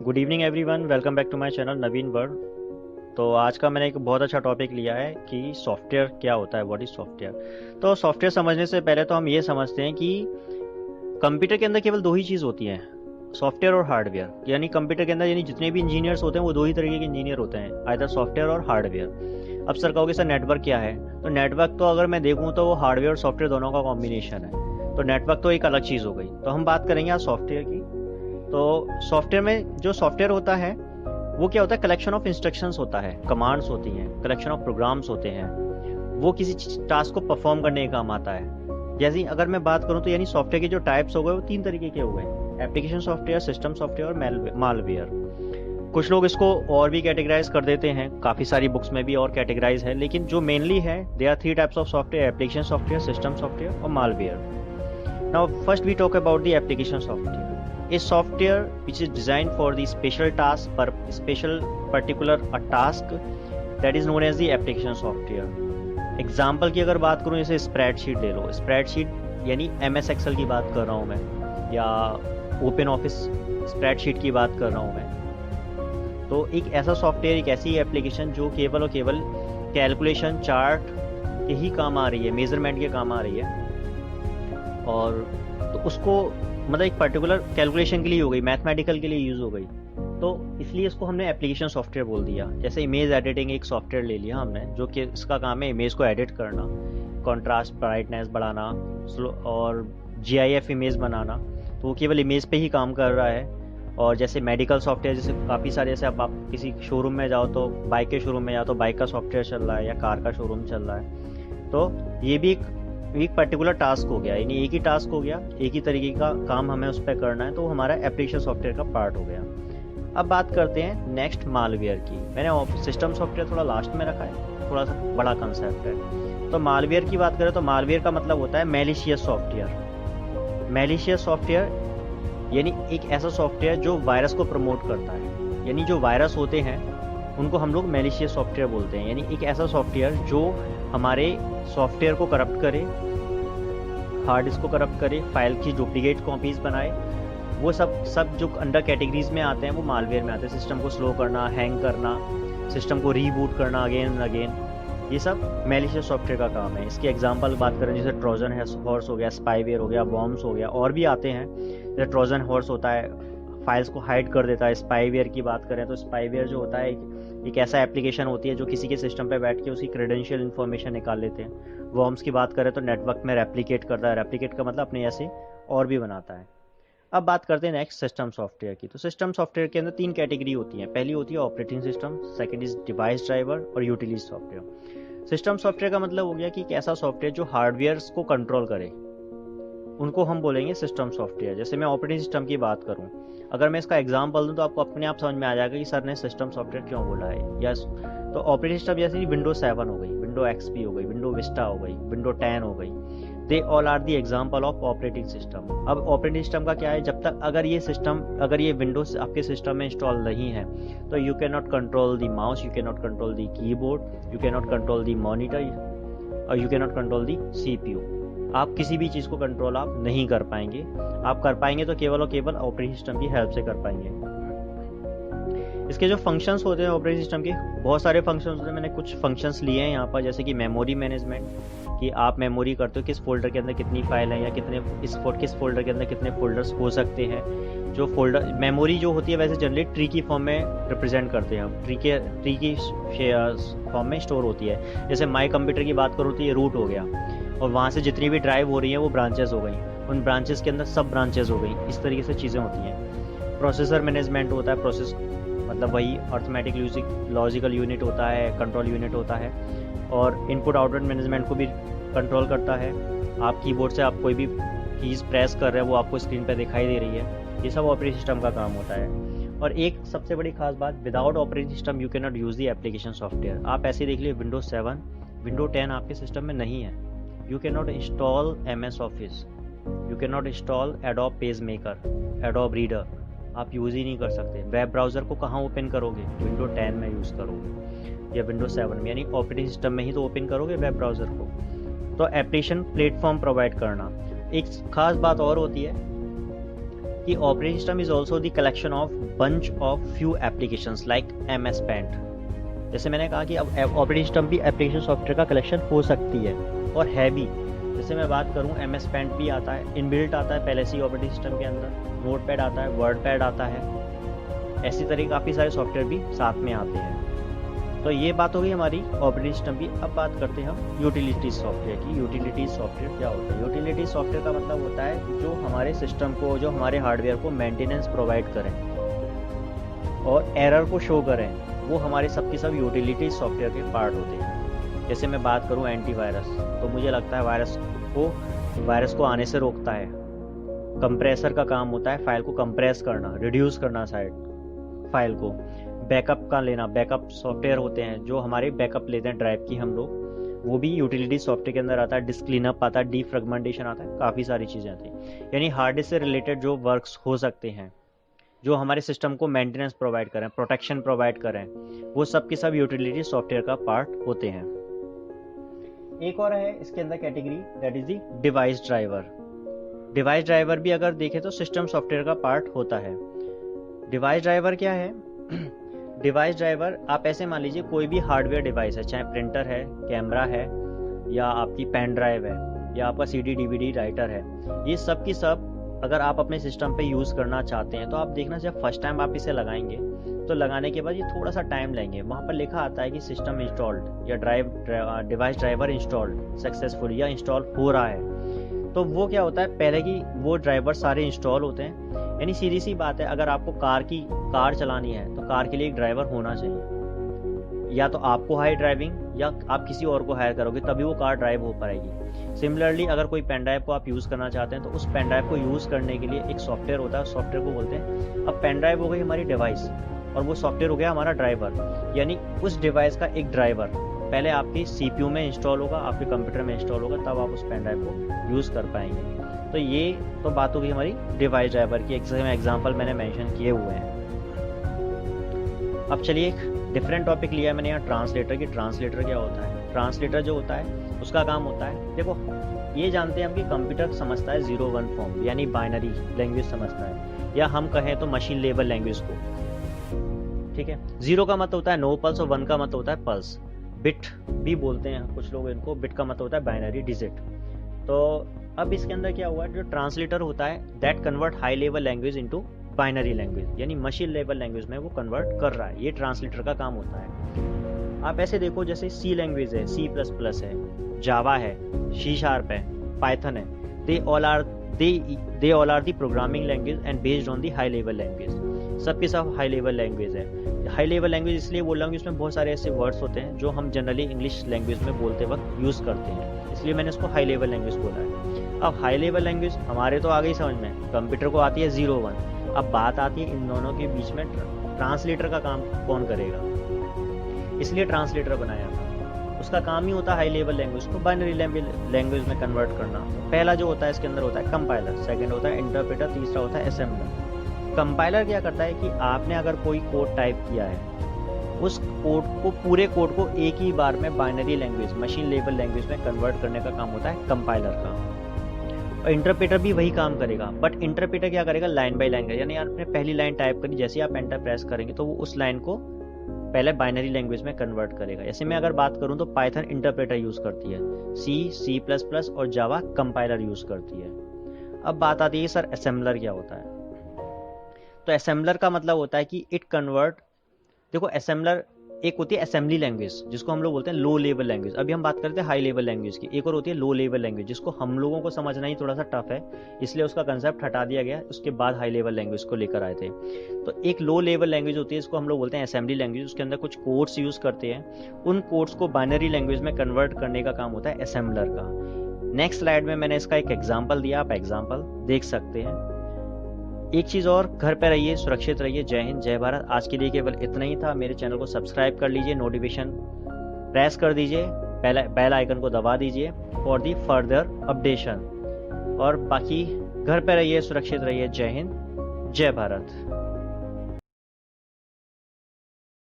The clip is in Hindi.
Good evening everyone, welcome back to my channel Naveen word. तो आज का मैंने एक बहुत अच्छा टॉपिक लिया है कि सॉफ्टवेयर क्या होता है, व्हाट इज सॉफ्टवेयर। तो सॉफ्टवेयर समझने से पहले तो हम ये समझते हैं कि कंप्यूटर के अंदर केवल दो ही चीज़ होती हैं, सॉफ्टवेयर और हार्डवेयर। यानी कंप्यूटर के अंदर यानी जितने भी इंजीनियर्स होते हैं वो दो ही तरीके के इंजीनियर होते हैं, आइदर सॉफ्टवेयर और हार्डवेयर। अब सर कहोगे सर नेटवर्क क्या है, तो नेटवर्क तो अगर मैं देखूँ तो वो हार्डवेयर और सॉफ्टवेयर दोनों का कॉम्बिनेशन है। तो नेटवर्क तो एक अलग चीज़ हो गई। तो हम बात करेंगे आज सॉफ्टवेयर की। तो सॉफ्टवेयर में जो सॉफ्टवेयर होता है वो क्या होता है, कलेक्शन ऑफ इंस्ट्रक्शंस होता है, कमांड्स होती हैं, कलेक्शन ऑफ प्रोग्राम्स होते हैं। वो किसी टास्क को परफॉर्म करने का काम आता है। जैसे अगर मैं बात करूं तो यानी सॉफ्टवेयर के जो टाइप्स हो गए वो तीन तरीके के हो गए, एप्लीकेशन सॉफ्टवेयर, सिस्टम सॉफ्टवेयर और मालवेयर। कुछ लोग इसको और भी कैटेगराइज कर देते हैं, काफ़ी सारी बुक्स में भी और कैटेगराइज है, लेकिन जो मेनली है they are three types of software, application software, system software और malware. Now first we talk about the application software. A software which is designed for the special task per special particular a task that is known as the application software. Example की अगर बात करूँ, जैसे स्प्रेडशीट ले लो। स्प्रेडशीट यानी MS एक्सेल की बात कर रहा हूँ मैं, या ओपन ऑफिस स्प्रेडशीट की बात कर रहा हूँ मैं। तो एक ऐसा सॉफ्टवेयर, एक ऐसी एप्लीकेशन जो केवल और केवल कैलकुलेशन, चार्ट के ही काम आ रही है, मेजरमेंट के काम आ रही है। और तो उसको मतलब एक पर्टिकुलर कैलकुलेशन के लिए हो गई, मैथमेटिकल के लिए यूज़ हो गई, तो इसलिए इसको हमने एप्लीकेशन सॉफ्टवेयर बोल दिया। जैसे इमेज एडिटिंग एक सॉफ्टवेयर ले लिया हमने, जो कि इसका काम है इमेज को एडिट करना, कॉन्ट्रास्ट ब्राइटनेस बढ़ाना और GIF इमेज बनाना। तो वो केवल इमेज पे ही काम कर रहा है। और जैसे मेडिकल सॉफ्टवेयर, जैसे काफ़ी सारे, जैसे आप किसी शोरूम में जाओ तो बाइक के शोरूम में जाओ तो बाइक का सॉफ्टवेयर चल रहा है, या कार का शोरूम चल रहा है। तो ये भी एक पर्टिकुलर टास्क हो गया, यानी एक ही टास्क हो गया, एक ही तरीके का काम हमें उस पर करना है, तो हमारा एप्लीकेशन सॉफ्टवेयर का पार्ट हो गया। अब बात करते हैं नेक्स्ट मालवेयर की। मैंने सिस्टम सॉफ्टवेयर थोड़ा लास्ट में रखा है, थोड़ा सा बड़ा कंसेप्ट है। तो मालवेयर की बात करें तो मालवेयर का मतलब होता है मैलिशियस सॉफ्टवेयर। मैलिशियस सॉफ्टवेयर यानी एक ऐसा सॉफ्टवेयर जो वायरस को प्रमोट करता है, यानी जो वायरस होते हैं उनको हम लोग मैलिशियस सॉफ्टवेयर बोलते हैं। यानी एक ऐसा सॉफ्टवेयर जो हमारे सॉफ्टवेयर को करप्ट करे, हार्ड डिस्क को करप्ट करे, फाइल की डुप्लीकेट कॉपीज बनाए, वो सब जो अंडर कैटेगरीज में आते हैं वो मालवेयर में आते हैं। सिस्टम को स्लो करना, हैंग करना, सिस्टम को रीबूट करना अगेन एंड अगेन, ये सब मैलिशियस सॉफ्टवेयर का काम है। इसकी एग्जांपल बात करें, जैसे ट्रोजन हॉर्स हो गया, स्पाईवेयर हो गया, बॉम्ब्स हो गया, और भी आते हैं। जैसे ट्रोजन हॉर्स होता है, फाइल्स को हाइड कर देता है। स्पाईवेयर की बात करें तो स्पाईवेयर जो होता है एक ऐसा एप्लीकेशन होती है जो किसी के सिस्टम पे बैठ के उसकी क्रेडेंशियल इन्फॉर्मेशन निकाल लेते हैं। वॉर्म्स की बात करें तो नेटवर्क में रेप्लिकेट करता है, रेप्लिकेट का मतलब अपने ऐसे और भी बनाता है। अब बात करते हैं नेक्स्ट सिस्टम सॉफ्टवेयर की। तो सिस्टम सॉफ्टवेयर के अंदर तीन कैटेगरी होती हैं। पहली होती है operating system, second is device driver और यूटिलिटी सॉफ्टवेयर। सिस्टम सॉफ्टवेयर का मतलब हो गया कि एक ऐसा सॉफ्टवेयर जो हार्डवेयर को कंट्रोल करे, उनको हम बोलेंगे सिस्टम सॉफ्टवेयर। जैसे मैं ऑपरेटिंग सिस्टम की बात करूं, अगर मैं इसका एग्जांपल दूं तो आपको अपने आप समझ में आ जाएगा कि सर ने सिस्टम सॉफ्टवेयर क्यों बोला है। यस, तो ऑपरेटिंग सिस्टम जैसे विंडोज 7 हो गई, विंडो XP हो गई, विंडो विस्टा हो गई, विंडो 10 हो गई, they all are the example of operating system. अब ऑपरेटिंग सिस्टम का क्या है, जब तक अगर ये विंडोज आपके सिस्टम में इंस्टॉल नहीं है तो you can not control the mouse, you can not control the keyboard, you can not control the monitor और you can not control the CPU। आप किसी भी चीज़ को कंट्रोल आप नहीं कर पाएंगे। आप कर पाएंगे तो केवल और केवल ऑपरेटिंग सिस्टम की हेल्प से कर पाएंगे। इसके जो फंक्शंस होते हैं ऑपरेटिंग सिस्टम के, बहुत सारे फंक्शंस होते हैं। मैंने कुछ फंक्शंस लिए हैं यहाँ पर, जैसे कि मेमोरी मैनेजमेंट, कि आप मेमोरी करते हो किस फोल्डर के अंदर कितनी फाइल है, या किस फोल्डर के अंदर कितने फोल्डर्स हो सकते हैं। जो फोल्डर मेमोरी जो होती है वैसे जनरली ट्री की फॉर्म में रिप्रेजेंट करते हैं हम, ट्री की फॉर्म में स्टोर होती है। जैसे माई कंप्यूटर की बात करूँ तो ये रूट हो गया, और वहाँ से जितनी भी ड्राइव हो रही हैं वो ब्रांचेस हो गई, उन ब्रांचेस के अंदर सब ब्रांचेस हो गई। इस तरीके से चीज़ें होती हैं। प्रोसेसर मैनेजमेंट होता है, प्रोसेस मतलब वही अर्थमेटिक लॉजिकल यूनिट होता है, कंट्रोल यूनिट होता है, और इनपुट आउटपुट मैनेजमेंट को भी कंट्रोल करता है। आप कीबोर्ड से आप कोई भी कीज़ प्रेस कर रहे हैं वो आपको स्क्रीन पर दिखाई दे रही है। ये सब ऑपरेटिंग सिस्टम का काम होता है। और एक सबसे बड़ी खास बात, without operating system you can not use the application software. आप ऐसे देख लीजिए, विंडोज 7, विंडो 10 आपके सिस्टम में नहीं है। You cannot install MS Office, you cannot install Adobe PageMaker, Adobe Reader, आप यूज़ ही नहीं कर सकते। वेब ब्राउज़र को कहाँ ओपन करोगे, विंडो 10 में यूज़ करोगे या विंडो 7 में, यानी ऑपरेटिंग सिस्टम में ही तो ओपन करोगे वेब ब्राउज़र को। तो एप्लीकेशन प्लेटफॉर्म प्रोवाइड करना। एक खास बात और होती है, कि operating system is also the collection of bunch of few applications like MS paint. जैसे मैंने कहा कि अब ऑपरेटिंग सिस्टम भी एप्लीकेशन सॉफ्टवेयर का कलेक्शन हो सकती है और है भी। जैसे मैं बात करूं, MS पेंट भी आता है, इनबिल्ट आता है पहले से ही ऑपरेटिंग सिस्टम के अंदर, नोटपैड आता है, वर्डपैड आता है, ऐसी तरह काफ़ी सारे सॉफ्टवेयर भी साथ में आते हैं। तो ये बात हो गई हमारी ऑपरेटिंग सिस्टम की। अब बात करते हैं हम यूटिलिटी सॉफ्टवेयर की। यूटिलिटी सॉफ्टवेयर क्या होता है? यूटिलिटी सॉफ्टवेयर का मतलब होता है जो हमारे सिस्टम को, जो हमारे हार्डवेयर को मेंटेनेंस प्रोवाइड करें और एरर को शो करें, वो हमारे सब की सब यूटिलिटी सॉफ्टवेयर के पार्ट होते हैं। जैसे मैं बात करूं एंटीवायरस, तो मुझे लगता है वायरस को आने से रोकता है। कंप्रेसर का काम होता है फाइल को कंप्रेस करना, रिड्यूस करना साइड फाइल को। बैकअप का लेना, बैकअप सॉफ्टवेयर होते हैं जो हमारे बैकअप लेते हैं ड्राइव की हम लोग, वो भी यूटिलिटी सॉफ्टवेयर के अंदर आता है। डिस्क क्लीनअप आता है, डीफ्रेगमेंटेशन आता है, काफ़ी सारी चीज़ें आती हैं। यानी हार्ड डिस्क से रिलेटेड जो वर्क्स हो सकते हैं, जो हमारे सिस्टम को मेंटेनेंस प्रोवाइड करें, प्रोटेक्शन प्रोवाइड करें, वो सब के सब यूटिलिटी सॉफ्टवेयर का पार्ट होते हैं। एक और है इसके अंदर category, that is the device driver. Device driver भी अगर देखें तो सिस्टम सॉफ्टवेयर का पार्ट होता है। डिवाइस ड्राइवर क्या है? डिवाइस ड्राइवर, आप ऐसे मान लीजिए कोई भी हार्डवेयर डिवाइस है, चाहे प्रिंटर है, कैमरा है, या आपकी पेन ड्राइव है, या आपका CD DVD राइटर है, ये सब की सब अगर आप अपने सिस्टम पे यूज़ करना चाहते हैं तो आप देखना, जब फर्स्ट टाइम आप इसे लगाएंगे तो लगाने के बाद ये थोड़ा सा टाइम लेंगे। वहाँ पर लिखा आता है कि सिस्टम इंस्टॉल्ड या डिवाइस ड्राइवर इंस्टॉल्ड सक्सेसफुल या इंस्टॉल हो रहा है। तो वो क्या होता है, पहले की वो ड्राइवर सारे इंस्टॉल होते हैं। यानी सीधी सी बात है, अगर आपको कार चलानी है तो कार के लिए एक ड्राइवर होना चाहिए। या तो आपको हायर ड्राइविंग या आप किसी और को हायर करोगे तभी वो कार ड्राइव हो पाएगी। सिमिलरली अगर कोई पेन ड्राइव को आप यूज़ करना चाहते हैं तो उस पेन ड्राइव को यूज़ करने के लिए एक सॉफ्टवेयर होता है, सॉफ्टवेयर को बोलते हैं। अब पेन ड्राइव हो गई हमारी डिवाइस और वो सॉफ्टवेयर हो गया हमारा ड्राइवर। यानी उस डिवाइस का एक ड्राइवर पहले आपकी CPU में इंस्टॉल होगा, आपके कंप्यूटर में इंस्टॉल होगा, तब आप उस पेन ड्राइव को यूज़ कर पाएंगे। तो ये तो बात होगी हमारी डिवाइस ड्राइवर की। एग्जाम्पल मैंने मेंशन किए हुए हैं। अब चलिए एक डिफरेंट टॉपिक लिया है मैंने यहाँ, ट्रांसलेटर की। ट्रांसलेटर क्या होता है? ट्रांसलेटर जो होता है उसका काम होता है, देखो ये जानते हैं हम कि कंप्यूटर समझता है 0-1 फॉर्म, यानी बाइनरी लैंग्वेज समझता है, या हम कहें तो मशीन लेवल लैंग्वेज को, ठीक है। 0 का मतलब होता है नो पल्स और 1 का मतलब होता है पल्स। बिट भी बोलते हैं कुछ लोग इनको, बिट का मतलब होता है बाइनरी डिजिट। तो अब इसके अंदर क्या हुआ, जो ट्रांसलेटर होता है that convert high level language into binary language, यानी मशीन लेवल लैंग्वेज में वो कन्वर्ट कर रहा है। ये ट्रांसलेटर का काम होता है। आप ऐसे देखो, जैसे C लैंग्वेज है, C++ है, जावा है, C# है, पाइथन है, they all are the programming language and based on the high level language. सबके सब हाई लेवल लैंग्वेज है। हाई लेवल लैंग्वेज इसलिए बोल रहा हूँ कि उसमें बहुत सारे ऐसे वर्ड्स होते हैं जो हम जनरली इंग्लिश लैंग्वेज में बोलते वक्त यूज़ करते हैं, इसलिए मैंने इसको हाई लेवल लैंग्वेज बोला है। अब हाई लेवल लैंग्वेज हमारे तो आ गई समझ में, कंप्यूटर को आती है 0-1। अब बात आती है इन दोनों के बीच में ट्रांसलेटर का काम कौन करेगा, इसलिए ट्रांसलेटर बनाया था। उसका काम ही होता है हाई लेवल लैंग्वेज को बाइनरी लैंग्वेज में कन्वर्ट करना। पहला जो होता है इसके अंदर होता है कंपाइलर, सेकंड होता है इंटरप्रेटर, तीसरा होता है असेंबलर। कंपाइलर क्या करता है कि आपने अगर कोई कोड टाइप किया है, उस कोड को, पूरे कोड को एक ही बार में binary language, machine level language में कन्वर्ट करने का काम होता है कंपाइलर का। और इंटरप्रेटर भी वही काम करेगा, बट इंटरप्रेटर क्या करेगा, लाइन बाय लाइन, यानी आपने पहली लाइन टाइप करी, जैसे आप एंटर प्रेस करेंगे तो वो उस लाइन को पहले बाइनरी लैंग्वेज में कन्वर्ट करेगा। ऐसे में अगर बात करूं तो पाइथन इंटरप्रेटर यूज करती है, C++ और जावा कंपाइलर यूज करती है। अब बात आती है सर असेंबलर क्या होता है। तो असेंबलर का मतलब होता है कि इट कन्वर्ट, देखो असेंबलर एक होती है असेंबली लैंग्वेज जिसको हम लोग बोलते हैं लो लेवल लैंग्वेज। अभी हम बात करते हैं हाई लेवल लैंग्वेज की। एक और होती है लो लेवल लैंग्वेज जिसको हम लोगों को समझना ही थोड़ा सा टफ है, इसलिए उसका कंसेप्ट हटा दिया गया, उसके बाद हाई लेवल लैंग्वेज को लेकर आए थे। तो एक लो लेवल लैंग्वेज होती है, इसको हम लोग बोलते हैं असेंबली लैंग्वेज। उसके अंदर कुछ कोड्स यूज करते हैं, उन कोड्स को बाइनरी लैंग्वेज में कन्वर्ट करने का काम होता है असेंबलर का। नेक्स्ट स्लाइड में मैंने इसका एक एग्जाम्पल दिया, आप एग्जाम्पल देख सकते हैं। एक चीज़ और, घर पे रहिए, सुरक्षित रहिए। जय हिंद, जय भारत। आज के लिए केवल इतना ही था। मेरे चैनल को सब्सक्राइब कर लीजिए, नोटिफिकेशन प्रेस कर दीजिए, बेल आइकन को दबा दीजिए फॉर दी फर्दर अपडेशन। और बाकी घर पे रहिए, सुरक्षित रहिए। जय हिंद, जय भारत।